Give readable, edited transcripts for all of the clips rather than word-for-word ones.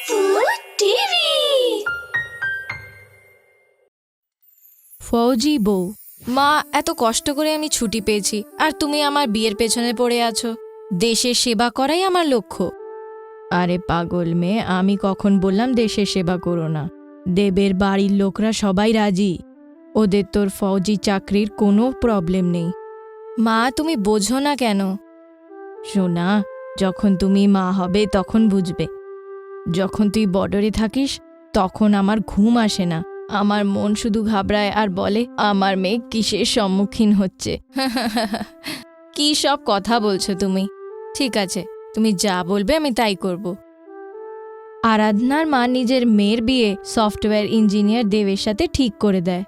Food TV. ফৌজি বউ, মা এত কষ্ট করে আমি ছুটি পেয়েছি আর তুমি আমার বিয়ের পেছনে পড়ে আছো। দেশের সেবা করাই আমার লক্ষ্য। আরে পাগল মেয়ে, আমি কখন বললাম দেশের সেবা করো না? দেবের বাড়ির লোকরা সবাই রাজি, ওদের তোর ফৌজি চাকরির কোনো প্রবলেম নেই। মা তুমি বোঝো না কেন? শোনা, যখন তুমি মা হবে তখন বুঝবে। যখন তুই বর্ডারে থাকিস তখন আমার ঘুম আসে না। আমার মন শুধু ঘাবড়ায় আর বলে আমার মেয়ে কিসের সম্মুখীন হচ্ছে। কি সব কথা বলছো তুমি? ঠিক আছে, তুমি যা বলবে আমি তাই করব। আরাধনার মা নিজের মেয়ের বিয়ে সফটওয়্যার ইঞ্জিনিয়ার দেবের সাথে ঠিক করে দেয়।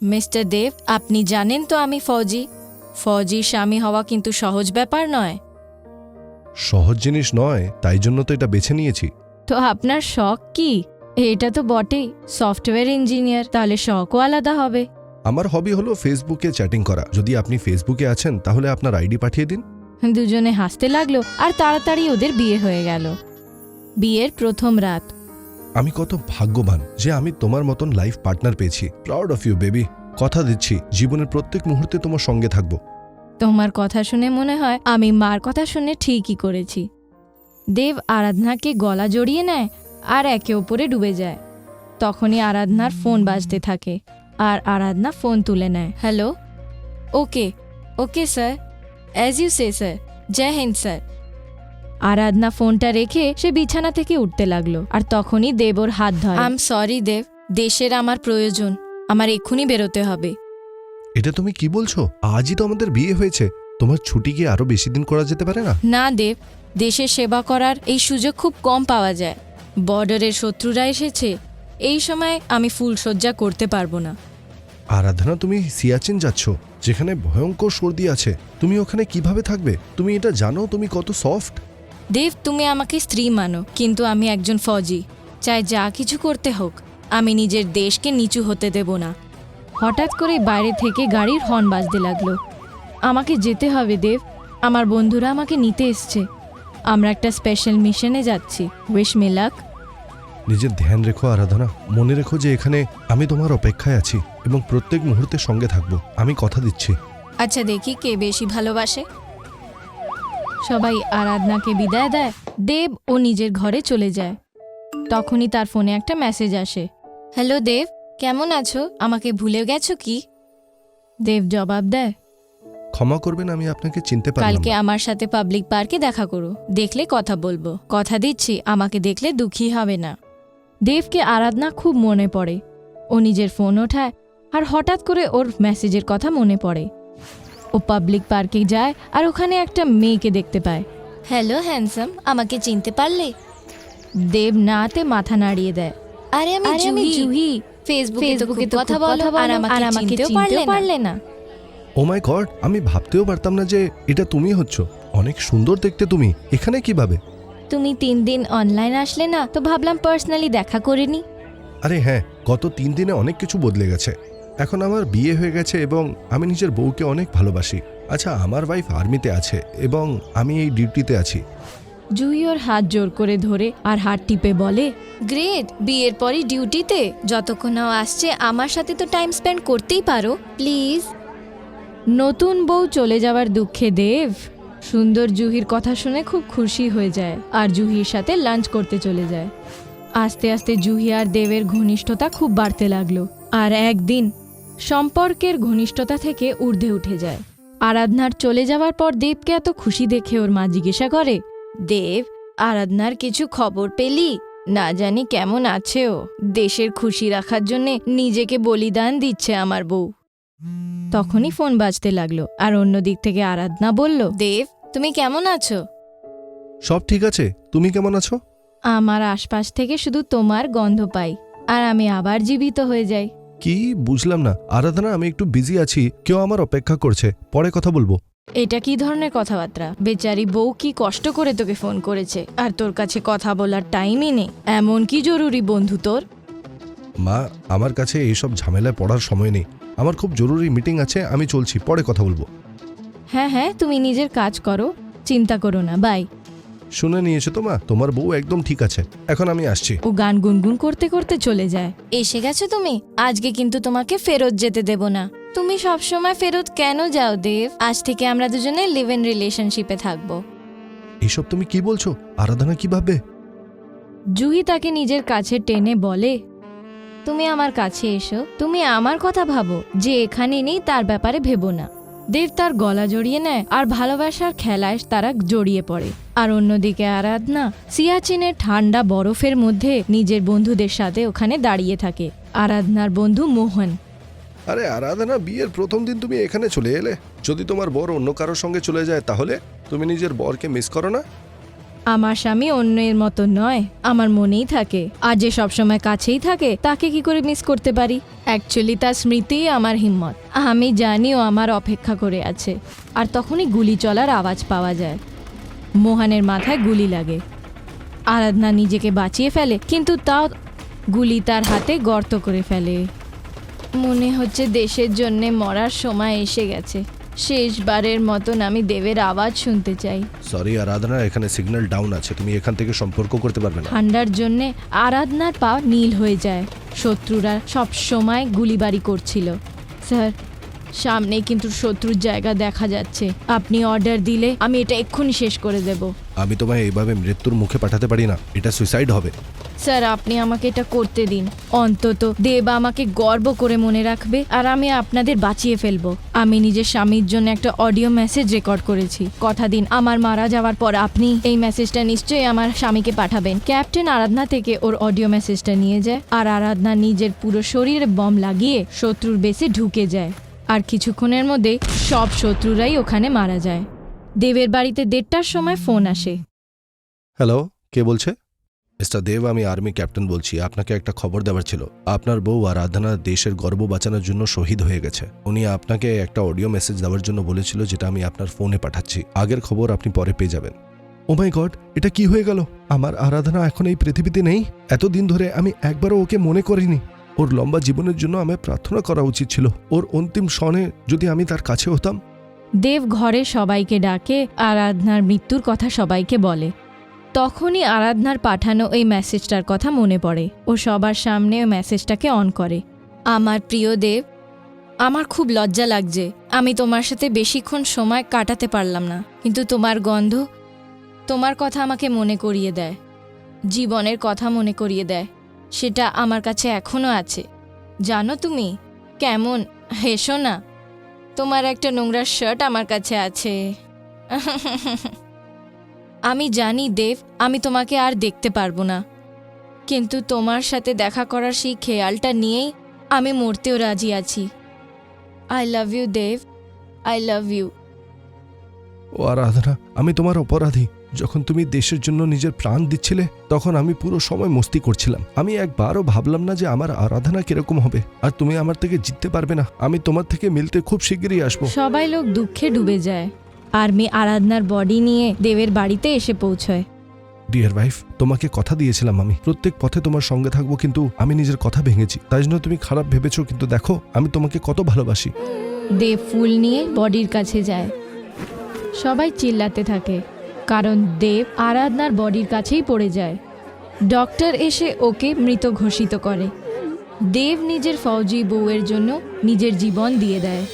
মিস্টার দেব, আপনি জানেন তো আমি ফৌজি। ফৌজির স্বামী হওয়া কিন্তু সহজ ব্যাপার নয়। সহজ জিনিস নয়, তাই জন্য তো এটা বেছে নিয়েছি। তো আপনার শখ কি? এটা তো বটেই, সফটওয়্যার ইঞ্জিনিয়ার, তাহলে শখও আলাদা হবে। আমার হবি হলো ফেসবুকে চ্যাটিং করা। যদি আপনি ফেসবুকে আছেন তাহলে আপনার আইডি পাঠিয়ে দিন। দুজনে হাসতে লাগলো আর তাড়াতাড়ি ওদের বিয়ে হয়ে গেল। বিয়ের প্রথম রাত। আমি কত ভাগ্যবান যে আমি তোমার মতন লাইফ পার্টনার পেয়েছি। Proud of you baby. কথা দিচ্ছি জীবনের প্রত্যেক মুহূর্তে তোমার সঙ্গে থাকবো। তোমার কথা শুনে মনে হয় আমি মার কথা শুনে ঠিকই করেছি। দেব আরাধনাকে গলা জড়িয়ে নেয় আর একে অপরে ডুবে যায়। তখনই আরাধনার ফোন বাজতে থাকে আর আরাধনা ফোন তুলে নেয়। Hello, okay okay sir, as you say sir, Jai Hind sir. Aradhana ফোনটা রেখে সে বিছানা থেকে উঠতে লাগলো আর তখনই দেব ওর হাত ধরে। আই এম সরি দেব, দেশের আমার প্রয়োজন, আমার এক্ষুনি বেরোতে হবে। এটা তুমি কি বলছো? আজই তো আমাদের বিয়ে হয়েছে। তোমার ছুটি কি আরো বেশি দিন করা যেতে পারে না? না দেব, দেশের সেবা করার এই সুযোগ খুব কম পাওয়া যায়। বর্ডারের শত্রুরা এসেছে, এই সময় আমি ফুলশয্যা করতে পারবো না। আরাধনা, তুমি সিয়াচিন যাচ্ছ, যেখানে ভয়ঙ্কর সর্দি আছে। তুমি ওখানে কিভাবে থাকবে? তুমি এটা জানো তুমি কত সফট? দেব, তুমি আমাকে স্ত্রী মানো, কিন্তু আমি একজন ফৌজি। চাই যা কিছু করতে হোক, আমি নিজের দেশকে নিচু হতে দেব না। হঠাৎ করে বাইরে থেকে গাড়ির হর্ন বাজতে লাগলো। আমাকে যেতে হবে দেব, আমার বন্ধুরা আমাকে নিতে এসছে। আমরা একটা স্পেশাল মিশনে যাচ্ছি। Wish me luck. নিজের ধ্যান রেখো আরাধনা। মনে রেখো যে এখানে আমি তোমার অপেক্ষায় আছি এবং প্রত্যেক মুহূর্তে সঙ্গে থাকবো। আমি কথা দিচ্ছি। আচ্ছা, দেখি কে বেশি ভালোবাসে। সবাই আরাধনাকে বিদায় দেয়। দেব ও নিজের ঘরে চলে যায়। তখনই তার ফোনে একটা মেসেজ আসে। হ্যালো দেব, কেমন আছো? আমাকে ভুলে গেছো কি? দেব জবাব দেয়, ক্ষমা করবেন, আমি আপনাকে চিনতে পারলাম কালকে না। আমার সাথে পাবলিক পার্কে দেখা করো, দেখলে কথা বলবো। কথা দিচ্ছি, আমাকে দেখলে দুঃখী হবে না। দেবকে আরাধনা খুব মনে পড়ে। ও নিজের ফোন ওঠায় আর হঠাৎ করে ওর মেসেজের কথা মনে পড়ে। ও পাবলিক পার্কে যায় আর ওখানে একটা মেয়েকে দেখতে পায়। হ্যালো হ্যান্ডসাম, আমাকে চিনতে পারলে? দেব নাতে মাথা নাড়িয়ে দেয়। আরে আমি জুহি, ফেসবুকে তো কথা বলো আর আমাকে চিনতেও পারলে না। ও মাই গড, আমি ভাবতেও পারতাম না যে এটা তুমি হচ্ছ। অনেক সুন্দর দেখতে তুমি। এখানে কিভাবে? তুমি 3 দিন অনলাইন আসলে না, তো ভাবলাম পার্সোনালি দেখা করে নি। আরে হ্যাঁ, গত 3 দিনে অনেক কিছু বদলে গেছে। এখন আমার বিয়ে হয়ে গেছে এবং আমি নিজের বউকে অনেক ভালোবাসি। আচ্ছা, আমার ওয়াইফ আর্মিতে আছে এবং আমি এই ডিউটিতে আছি। জুহি ওর হাত জোর করে ধরে আর হাত টিপে বলে, গ্রেট, বিয়ের পরই ডিউটিতে? যতক্ষণ নাও আসছে আমার সাথে তো টাইম স্পেন্ড করতেই পারো, প্লিজ। নতুন বউ চলে যাওয়ার দুঃখে দেব সুন্দর জুহির কথা শুনে খুব খুশি হয়ে যায় আর জুহির সাথে লাঞ্চ করতে চলে যায়। আস্তে আস্তে জুহি আর দেবের ঘনিষ্ঠতা খুব বাড়তে লাগলো আর একদিন সম্পর্কের ঘনিষ্ঠতা থেকে ঊর্ধ্বে উঠে যায়। আরাধনার চলে যাওয়ার পর দেবকে এত খুশি দেখে ওর মা জিজ্ঞাসা করে, দেব, আরাধনার কিছু খবর পেলি? না জানি কেমন আছে ও। দেশের খুশি রাখার জন্যে নিজেকে বলিদান দিচ্ছে আমার বউ। তখনই ফোন বাজতে লাগলো আর অন্য দিক থেকে আরাধনা বলল, দেব, তুমি কেমন আছো? সব ঠিক আছে, তুমি কেমন আছো? আমার আশপাশ থেকে শুধু তোমার গন্ধ পাই আর আমি আবার জীবিত হয়ে যাই। কি বুঝলাম না আরাধনা, আমি একটু বিজি আছি, কেউ আমার অপেক্ষা করছে, পরে কথা বলবো। এটা কি ধরনের কথাবার্তা? বেচারি বউ কি কষ্ট করে তোকে ফোন করেছে আর তোর কাছে কথা বলার টাইমই নেই। এমন কি জরুরি বন্ধু তোর? মা, আমার কাছে এইসব ঝামেলায় পড়ার সময় নেই। আমার খুব জরুরি মিটিং আছে, আমি চলছি, পরে কথা বলবো। হ্যাঁ হ্যাঁ, তুমি নিজের কাজ করো, চিন্তা করো না, বাই। শুনে নিয়েছো তো মা, তোমার বউ একদম ঠিক আছে। এখন আমি আসছি। ও গান গুনগুন করতে করতে চলে যায়। এসে গেছো তুমি? আজকে কিন্তু তোমাকে ফেরত যেতে দেব না। তুমি সবসময় ফেরত কেন যাও দেব? আজ থেকে আমরা দুজনে লিভ ইন রিলেশনশিপে থাকবো। এইসব তুমি কি বলছো? আরাধনা কি ভাববে? জুহি তাকে নিজের কাছে টেনে বলে, তুমি আমার কাছে এসো, তুমি আমার কথা ভাবো, যে এখানে নেই তার ব্যাপারে ভেবো না। দেব তার গলা জড়িয়ে নেয় আর ভালোবাসার খেলায় তারা জড়িয়ে পড়ে। আর অন্যদিকে আরাধনা সিয়াচিনের ঠান্ডা বরফের মধ্যে নিজের বন্ধুদের সাথে ওখানে দাঁড়িয়ে থাকে। আরাধনার বন্ধু মোহন। আরে আরাধনা, বিয়ের প্রথম দিন তুমি এখানে চলে এলে। যদি তোমার বর অন্য কারোর সঙ্গে চলে যায় তাহলে তুমি নিজের বরকে মিস করো না? আমার স্বামী অন্যের মতো নয়, আমার মনেই থাকে। আর যে সবসময় কাছেই থাকে তাকে কি করে মিস করতে পারি? অ্যাকচুয়ালি তার স্মৃতিই আমার হিম্মত। আমি জানি ও আমার অপেক্ষা করে আছে। আর তখনই গুলি চলার আওয়াজ পাওয়া যায়। মোহনের মাথায় গুলি লাগে। আরাধনা নিজেকে বাঁচিয়ে ফেলে, কিন্তু তাও গুলি তার হাতে গর্ত করে ফেলে। মনে হচ্ছে দেশের জন্যে মরার সময় এসে গেছে। শেষবারের মতন আমি দেবের আওয়াজ শুনতে চাই। সরি আরাধনা, এখানে সিগন্যাল ডাউন আছে, তুমি এখান থেকে সম্পর্ক করতে পারবে না। ঠান্ডার জন্যে আরাধনার পা নীল হয়ে যায়। শত্রুরা সব সময় গুলিবারি করছিল। স্যার, সামনে কিন্তু শত্রুর জায়গা দেখা যাচ্ছে। আপনি অর্ডার দিলে আমি এটা এক্ষুনি শেষ করে দেব। আমি তোমায় এইভাবে মৃত্যুর মুখে পাঠাতে পারি না, এটা সুইসাইড হবে। স্যার, আপনি আমাকে এটা করতে দিন। অন্তত দেব আমাকে গর্ব করে মনে রাখবে আর আমি আপনাদের বাঁচিয়ে ফেলবো। আমি নিজের স্বামীর জন্য একটা অডিও মেসেজ রেকর্ড করেছি। কথা দিন, আমার মারা যাওয়ার পর আপনি এই মেসেজটা নিশ্চয়ই আমার স্বামীকে পাঠাবেন। ক্যাপ্টেন আরাধনা থেকে ওর অডিও মেসেজটা নিয়ে যায় আর আরাধনা নিজের পুরো শরীরে বম লাগিয়ে শত্রুর বেসে ঢুকে যায়। আর কিছুক্ষণের মধ্যে সব শত্রুরাই ওখানে মারা যায়। দেবের বাড়িতে 1:30টার সময় ফোন আসে। হ্যালো, কে বলছে? মিস্টার দেব, আমি আর্মি ক্যাপ্টেন বলছি। আপনাকে একটা খবর দেওয়ার ছিল। আপনার বউ আরাধনা দেশের গর্ব বাঁচানোর জন্য শহীদ হয়ে গেছে। উনি আপনাকে একটা অডিও মেসেজ দেওয়ার জন্য বলেছিল, যেটা আমি আপনার ফোনে পাঠাচ্ছি। আগের খবর আপনি পরে পেয়ে যাবেন। ও মাই গড, এটা কি হয়ে গেল? আমার আরাধনা এখন এই পৃথিবীতে নেই। এতদিন ধরে আমি একবারও ওকে মনে করিনি। ওর লম্বা জীবনের জন্য আমার প্রার্থনা করা উচিত ছিল। ওর অন্তিম ক্ষণে যদি আমি তার কাছে হতাম। দেব ঘরে সবাইকে ডাকে, আরাধনার মৃত্যুর কথা সবাইকে বলে। তখনই আরাধনার পাঠানো এই মেসেজটার কথা মনে পড়ে। ও সবার সামনে ওই মেসেজটাকে অন করে। আমার প্রিয় দেব, আমার খুব লজ্জা লাগছে। আমি তোমার সাথে বেশিক্ষণ সময় কাটাতে পারলাম না, কিন্তু তোমার গন্ধ, তোমার কথা আমাকে মনে করিয়ে দেয়। জীবনের কথা মনে করিয়ে দেয়। সেটা আমার কাছে এখনও আছে। জানো তুমি কেমন? হেসো না। তোমার একটা নোংরা শার্ট আমার কাছে আছে। আমি জানি দেব, আমি তোমাকে আর দেখতে পারবো না, কিন্তু তোমার সাথে দেখা করার সেই খেয়ালটা নিয়েই আমি মরতেও রাজি আছি। I love you Dev, I love you. ও আরাধনা, আমি তোমার অপরাধী। যখন তুমি দেশের জন্য নিজের প্রাণ দিচ্ছিলে তখন আমি পুরো সময় মস্তি করছিলাম। আমি একবারও ভাবলাম না যে আমার আরাধনা কিরকম হবে। আর তুমি আমার থেকে জিততে পারবে না। আমি তোমার থেকে মিলতে খুব শীঘ্রই আসবো। সবাই লোক দুঃখে ডুবে যায়। আর্মি আরাধনার বডি নিয়ে দেবের বাড়িতে এসে পৌঁছয়। ডিয়ার ওয়াইফ, তোমাকে কথা দিয়েছিলাম আমি প্রত্যেক পথে তোমার সঙ্গে থাকবো, কিন্তু আমি নিজের কথা ভেঙেছি। তাই জন্য তুমি খারাপ ভেবেছো, কিন্তু দেখো আমি তোমাকে কত ভালোবাসি। দেব ফুল নিয়ে বডির কাছে যায়। সবাই চিল্লাতে থাকে, কারণ দেব আরাধনার বডির কাছেই পড়ে যায়। ডক্টর এসে ওকে মৃত ঘোষিত করে। দেব নিজের ফৌজি বউয়ের জন্য নিজের জীবন দিয়ে দেয়।